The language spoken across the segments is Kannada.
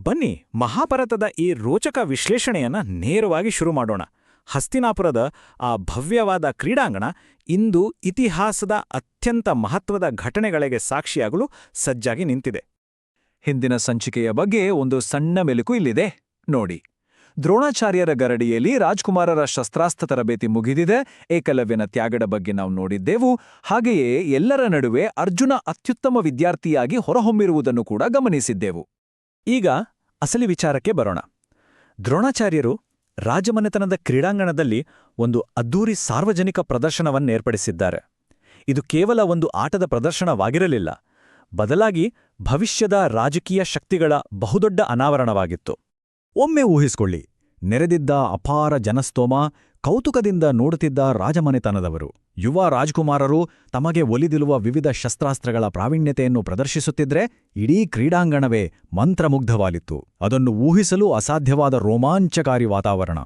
ಬನ್ನಿ ಮಹಾಭಾರತದ ಈ ರೋಚಕ ವಿಶ್ಲೇಷಣೆಯನ್ನ ನೇರವಾಗಿ ಶುರು ಮಾಡೋಣ. ಹಸ್ತಿನಾಪುರದ ಆ ಭವ್ಯವಾದ ಕ್ರೀಡಾಂಗಣ ಇಂದು ಇತಿಹಾಸದ ಅತ್ಯಂತ ಮಹತ್ವದ ಘಟನೆಗಳಿಗೆ ಸಾಕ್ಷಿಯಾಗಲು ಸಜ್ಜಾಗಿ ನಿಂತಿದೆ. ಹಿಂದಿನ ಸಂಚಿಕೆಯ ಬಗ್ಗೆ ಒಂದು ಸಣ್ಣ ಮೆಲುಕು ಇಲ್ಲಿದೆ ನೋಡಿ. ದ್ರೋಣಾಚಾರ್ಯರ ಗರಡಿಯಲ್ಲಿ ರಾಜ್ಕುಮಾರರ ಶಸ್ತ್ರಾಸ್ತ್ರ ತರಬೇತಿ ಮುಗಿದಿದೆ, ಏಕಲವ್ಯನ ತ್ಯಾಗದ ಬಗ್ಗೆ ನಾವು ನೋಡಿದ್ದೆವು. ಹಾಗೆಯೇ ಎಲ್ಲರ ನಡುವೆ ಅರ್ಜುನ ಅತ್ಯುತ್ತಮ ವಿದ್ಯಾರ್ಥಿಯಾಗಿ ಹೊರಹೊಮ್ಮಿರುವುದನ್ನು ಕೂಡ ಗಮನಿಸಿದ್ದೆವು. ಈಗ ಅಸಲಿ ವಿಚಾರಕ್ಕೆ ಬರೋಣ. ದ್ರೋಣಾಚಾರ್ಯರು ರಾಜಮನೆತನದ ಕ್ರೀಡಾಂಗಣದಲ್ಲಿ ಒಂದು ಅದ್ದೂರಿ ಸಾರ್ವಜನಿಕ ಪ್ರದರ್ಶನವನ್ನೇರ್ಪಡಿಸಿದ್ದಾರೆ. ಇದು ಕೇವಲ ಒಂದು ಆಟದ ಪ್ರದರ್ಶನವಾಗಿರಲಿಲ್ಲ, ಬದಲಾಗಿ ಭವಿಷ್ಯದ ರಾಜಕೀಯ ಶಕ್ತಿಗಳ ಬಹುದೊಡ್ಡ ಅನಾವರಣವಾಗಿತ್ತು. ಒಮ್ಮೆ ಊಹಿಸಿಕೊಳ್ಳಿ, ನೆರೆದಿದ್ದ ಅಪಾರ ಜನಸ್ತೋಮ, ಕೌತುಕದಿಂದ ನೋಡುತ್ತಿದ್ದ ರಾಜಮನೆತನದವರು, ಯುವ ರಾಜ್ಕುಮಾರರು ತಮಗೆ ಒಲಿದಿರುವ ವಿವಿಧ ಶಸ್ತ್ರಾಸ್ತ್ರಗಳ ಪ್ರಾವೀಣ್ಯತೆಯನ್ನು ಪ್ರದರ್ಶಿಸುತ್ತಿದ್ರೆ ಇಡೀ ಕ್ರೀಡಾಂಗಣವೇ ಮಂತ್ರಮುಗ್ಧವಾಲಿತ್ತು. ಅದನ್ನು ಊಹಿಸಲು ಅಸಾಧ್ಯವಾದ ರೋಮಾಂಚಕಾರಿ ವಾತಾವರಣ.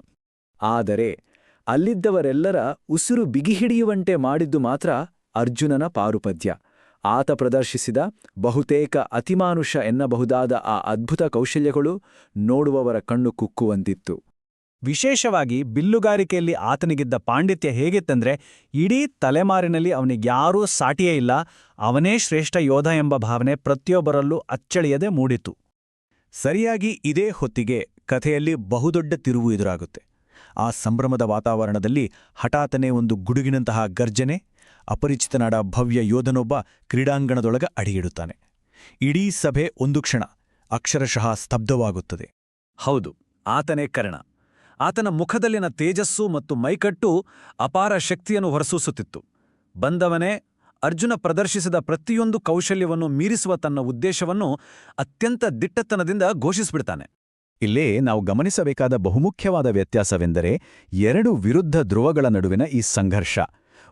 ಆದರೆ ಅಲ್ಲಿದ್ದವರೆಲ್ಲರ ಉಸಿರು ಬಿಗಿಹಿಡಿಯುವಂತೆ ಮಾಡಿದ್ದು ಮಾತ್ರ ಅರ್ಜುನನ ಪಾರುಪದ್ಯ. ಆತ ಪ್ರದರ್ಶಿಸಿದ ಬಹುತೇಕ ಅತಿಮಾನುಷ ಎನ್ನಬಹುದಾದ ಆ ಅದ್ಭುತ ಕೌಶಲ್ಯಗಳು ನೋಡುವವರ ಕಣ್ಣು ಕುಕ್ಕುವಂತಿತ್ತು. ವಿಶೇಷವಾಗಿ ಬಿಲ್ಲುಗಾರಿಕೆಯಲ್ಲಿ ಆತನಿಗಿದ್ದ ಪಾಂಡಿತ್ಯ ಹೇಗಿತ್ತಂದ್ರೆ ಇಡೀ ತಲೆಮಾರಿನಲ್ಲಿ ಅವನಿಗ್ಯಾರೂ ಸಾಟಿಯೇ ಇಲ್ಲ, ಅವನೇ ಶ್ರೇಷ್ಠ ಯೋಧ ಎಂಬ ಭಾವನೆ ಪ್ರತಿಯೊಬ್ಬರಲ್ಲೂ ಅಚ್ಚಳಿಯದೆ ಮೂಡಿತು. ಸರಿಯಾಗಿ ಇದೇ ಹೊತ್ತಿಗೆ ಕಥೆಯಲ್ಲಿ ಬಹುದೊಡ್ಡ ತಿರುವು ಎದುರಾಗುತ್ತೆ. ಆ ಸಂಭ್ರಮದ ವಾತಾವರಣದಲ್ಲಿ ಹಠಾತ್ತನೆ ಒಂದು ಗುಡುಗಿನಂತಹ ಗರ್ಜನೆ, ಅಪರಿಚಿತನಾದ ಭವ್ಯ ಯೋಧನೊಬ್ಬ ಕ್ರೀಡಾಂಗಣದೊಳಗ ಅಡಿಯಿಡುತ್ತಾನೆ. ಇಡೀ ಸಭೆ ಒಂದು ಕ್ಷಣ ಅಕ್ಷರಶಃ ಸ್ತಬ್ಧವಾಗುತ್ತದೆ. ಹೌದು, ಆತನೇ ಕರ್ಣ. ಆತನ ಮುಖದಲ್ಲಿನ ತೇಜಸ್ಸು ಮತ್ತು ಮೈಕಟ್ಟು ಅಪಾರ ಶಕ್ತಿಯನ್ನು ಹೊರಸೂಸುತ್ತಿತ್ತು. ಬಂದವನೇ ಅರ್ಜುನ ಪ್ರದರ್ಶಿಸಿದ ಪ್ರತಿಯೊಂದು ಕೌಶಲ್ಯವನ್ನು ಮೀರಿಸುವ ತನ್ನ ಉದ್ದೇಶವನ್ನು ಅತ್ಯಂತ ದಿಟ್ಟತನದಿಂದ ಘೋಷಿಸಿಬಿಡ್ತಾನೆ. ಇಲ್ಲೇ ನಾವು ಗಮನಿಸಬೇಕಾದ ಬಹುಮುಖ್ಯವಾದ ವ್ಯತ್ಯಾಸವೆಂದರೆ ಎರಡು ವಿರುದ್ಧ ಧ್ರುವಗಳ ನಡುವಿನ ಈ ಸಂಘರ್ಷ.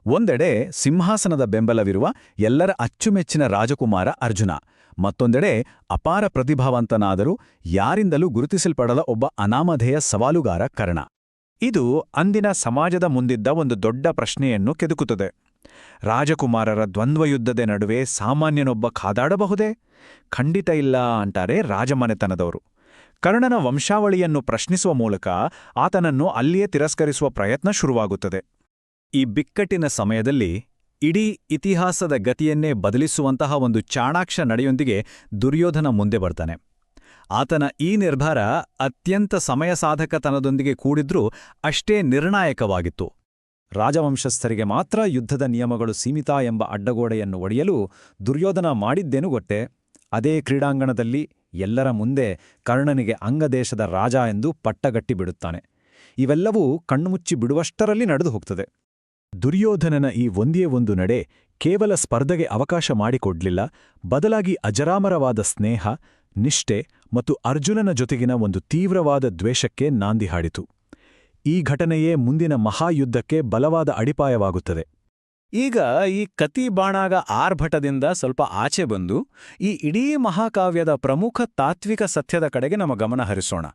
ಒಂದೆಡೆ ಸಿಂಹಾಸನದ ಬೆಂಬಲವಿರುವ ಎಲ್ಲರ ಅಚ್ಚುಮೆಚ್ಚಿನ ರಾಜಕುಮಾರ ಅರ್ಜುನ, ಮತ್ತೊಂದೆಡೆ ಅಪಾರ ಪ್ರತಿಭಾವಂತನಾದರೂ ಯಾರಿಂದಲೂ ಗುರುತಿಸಲ್ಪಡದ ಒಬ್ಬ ಅನಾಮಧೇಯ ಸವಾಲುಗಾರ ಕರ್ಣ. ಇದು ಅಂದಿನ ಸಮಾಜದ ಮುಂದಿದ್ದ ಒಂದು ದೊಡ್ಡ ಪ್ರಶ್ನೆಯನ್ನು ಕೆದಕುತ್ತದೆ. ರಾಜಕುಮಾರರ ದ್ವಂದ್ವಯುದ್ಧದ ನಡುವೆ ಸಾಮಾನ್ಯನೊಬ್ಬ ಕಾದಾಡಬಹುದೇ? ಖಂಡಿತ ಇಲ್ಲ ಅಂತಾರೆ ರಾಜಮನೆತನದವರು. ಕರ್ಣನ ವಂಶಾವಳಿಯನ್ನು ಪ್ರಶ್ನಿಸುವ ಮೂಲಕ ಆತನನ್ನು ಅಲ್ಲಿಯೇ ತಿರಸ್ಕರಿಸುವ ಪ್ರಯತ್ನ ಶುರುವಾಗುತ್ತದೆ. ಈ ಬಿಕ್ಕಟ್ಟಿನ ಸಮಯದಲ್ಲಿ ಇಡೀ ಇತಿಹಾಸದ ಗತಿಯನ್ನೇ ಬದಲಿಸುವಂತಹ ಒಂದು ಚಾಣಾಕ್ಷ ನಡೆಯೊಂದಿಗೆ ದುರ್ಯೋಧನ ಮುಂದೆ ಬರ್ತಾನೆ. ಆತನ ಈ ನಿರ್ಧಾರ ಅತ್ಯಂತ ಸಮಯಸಾಧಕತನದೊಂದಿಗೆ ಕೂಡಿದ್ರೂ ಅಷ್ಟೇ ನಿರ್ಣಾಯಕವಾಗಿತ್ತು. ರಾಜವಂಶಸ್ಥರಿಗೆ ಮಾತ್ರ ಯುದ್ಧದ ನಿಯಮಗಳು ಸೀಮಿತ ಎಂಬ ಅಡ್ಡಗೋಡೆಯನ್ನು ಒಡೆಯಲು ದುರ್ಯೋಧನ ಮಾಡಿದ್ದೇನು ಗೊತ್ತೇ? ಅದೇ ಕ್ರೀಡಾಂಗಣದಲ್ಲಿ ಎಲ್ಲರ ಮುಂದೆ ಕರ್ಣನಿಗೆ ಅಂಗದೇಶದ ರಾಜ ಎಂದು ಪಟ್ಟಗಟ್ಟಿಬಿಡುತ್ತಾನೆ. ಇವೆಲ್ಲವೂ ಕಣ್ಣುಮುಚ್ಚಿ ಬಿಡುವಷ್ಟರಲ್ಲಿ ನಡೆದು ಹೋಗ್ತದೆ. ದುರ್ಯೋಧನನ ಈ ಒಂದೇ ಒಂದು ನಡೆ ಕೇವಲ ಸ್ಪರ್ಧೆಗೆ ಅವಕಾಶ ಮಾಡಿಕೊಡ್ಲಿಲ್ಲ, ಬದಲಾಗಿ ಅಜರಾಮರವಾದ ಸ್ನೇಹ, ನಿಷ್ಠೆ ಮತ್ತು ಅರ್ಜುನನ ಜೊತೆಗಿನ ಒಂದು ತೀವ್ರವಾದ ದ್ವೇಷಕ್ಕೆ ನಾಂದಿ ಹಾಡಿತು. ಈ ಘಟನೆಯೇ ಮುಂದಿನ ಮಹಾಯುದ್ಧಕ್ಕೆ ಬಲವಾದ ಅಡಿಪಾಯವಾಗುತ್ತದೆ. ಈಗ ಈ ಕತಿ ಬಾಣಾಗ ಆರ್ಭಟದಿಂದ ಸ್ವಲ್ಪ ಆಚೆ ಬಂದು ಈ ಇಡೀ ಮಹಾಕಾವ್ಯದ ಪ್ರಮುಖ ತಾತ್ವಿಕ ಸತ್ಯದ ಕಡೆಗೆ ನಮ್ಮ ಗಮನ ಹರಿಸೋಣ.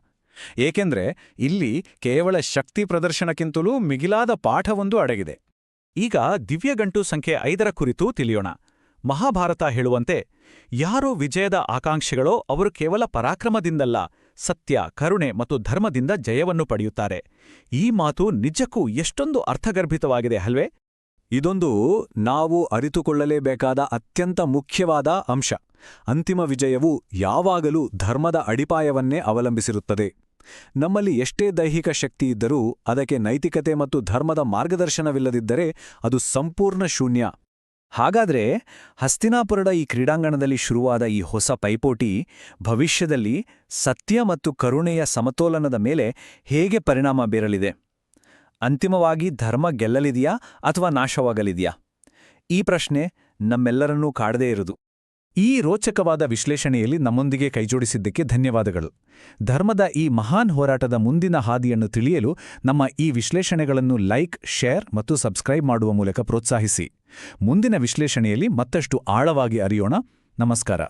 ಏಕೆಂದ್ರೆ ಇಲ್ಲಿ ಕೇವಲ ಶಕ್ತಿ ಪ್ರದರ್ಶನಕ್ಕಿಂತಲೂ ಮಿಗಿಲಾದ ಪಾಠವೊಂದು ಅಡಗಿದೆ. ಈಗ ದಿವ್ಯಗಂಟು ಸಂಖ್ಯೆ 5 ಕುರಿತು ತಿಳಿಯೋಣ. ಮಹಾಭಾರತ ಹೇಳುವಂತೆ ಯಾರೋ ವಿಜಯದ ಆಕಾಂಕ್ಷಿಗಳೋ ಅವರು ಕೇವಲ ಪರಾಕ್ರಮದಿಂದಲ್ಲ, ಸತ್ಯ, ಕರುಣೆ ಮತ್ತು ಧರ್ಮದಿಂದ ಜಯವನ್ನು ಪಡೆಯುತ್ತಾರೆ. ಈ ಮಾತು ನಿಜಕ್ಕೂ ಎಷ್ಟೊಂದು ಅರ್ಥಗರ್ಭಿತವಾಗಿದೆ ಅಲ್ವೇ? ಇದೊಂದು ನಾವು ಅರಿತುಕೊಳ್ಳಲೇಬೇಕಾದ ಅತ್ಯಂತ ಮುಖ್ಯವಾದ ಅಂಶ. ಅಂತಿಮ ವಿಜಯವು ಯಾವಾಗಲೂ ಧರ್ಮದ ಅಡಿಪಾಯವನ್ನೇ ಅವಲಂಬಿಸಿರುತ್ತದೆ. ನಮ್ಮಲ್ಲಿ ಎಷ್ಟೇ ದೈಹಿಕ ಶಕ್ತಿ ಇದ್ದರೂ ಅದಕ್ಕೆ ನೈತಿಕತೆ ಮತ್ತು ಧರ್ಮದ ಮಾರ್ಗದರ್ಶನವಿಲ್ಲದಿದ್ದರೆ ಅದು ಸಂಪೂರ್ಣ ಶೂನ್ಯ. ಹಾಗಾದ್ರೆ ಹಸ್ತಿನಾಪುರದ ಈ ಕ್ರೀಡಾಂಗಣದಲ್ಲಿ ಶುರುವಾದ ಈ ಹೊಸ ಪೈಪೋಟಿ ಭವಿಷ್ಯದಲ್ಲಿ ಸತ್ಯ ಮತ್ತು ಕರುಣೆಯ ಸಮತೋಲನದ ಮೇಲೆ ಹೇಗೆ ಪರಿಣಾಮ ಬೀರಲಿದೆ? ಅಂತಿಮವಾಗಿ ಧರ್ಮ ಗೆಲ್ಲಲಿದೆಯಾ ಅಥವಾ ನಾಶವಾಗಲಿದೆಯಾ? ಈ ಪ್ರಶ್ನೆ ನಮ್ಮೆಲ್ಲರನ್ನೂ ಕಾಡದೇ ಇರುವುದು. ಈ ರೋಚಕವಾದ ವಿಶ್ಲೇಷಣೆಯಲ್ಲಿ ನಮ್ಮೊಂದಿಗೆ ಕೈಜೋಡಿಸಿದ್ದಕ್ಕೆ ಧನ್ಯವಾದಗಳು. ಧರ್ಮದ ಈ ಮಹಾನ್ ಹೋರಾಟದ ಮುಂದಿನ ಹಾದಿಯನ್ನು ತಿಳಿಯಲು ನಮ್ಮ ಈ ವಿಶ್ಲೇಷಣೆಗಳನ್ನು ಲೈಕ್, ಶೇರ್ ಮತ್ತು ಸಬ್ಸ್ಕ್ರೈಬ್ ಮಾಡುವ ಮೂಲಕ ಪ್ರೋತ್ಸಾಹಿಸಿ. ಮುಂದಿನ ವಿಶ್ಲೇಷಣೆಯಲ್ಲಿ ಮತ್ತಷ್ಟು ಆಳವಾಗಿ ಅರಿಯೋಣ. ನಮಸ್ಕಾರ.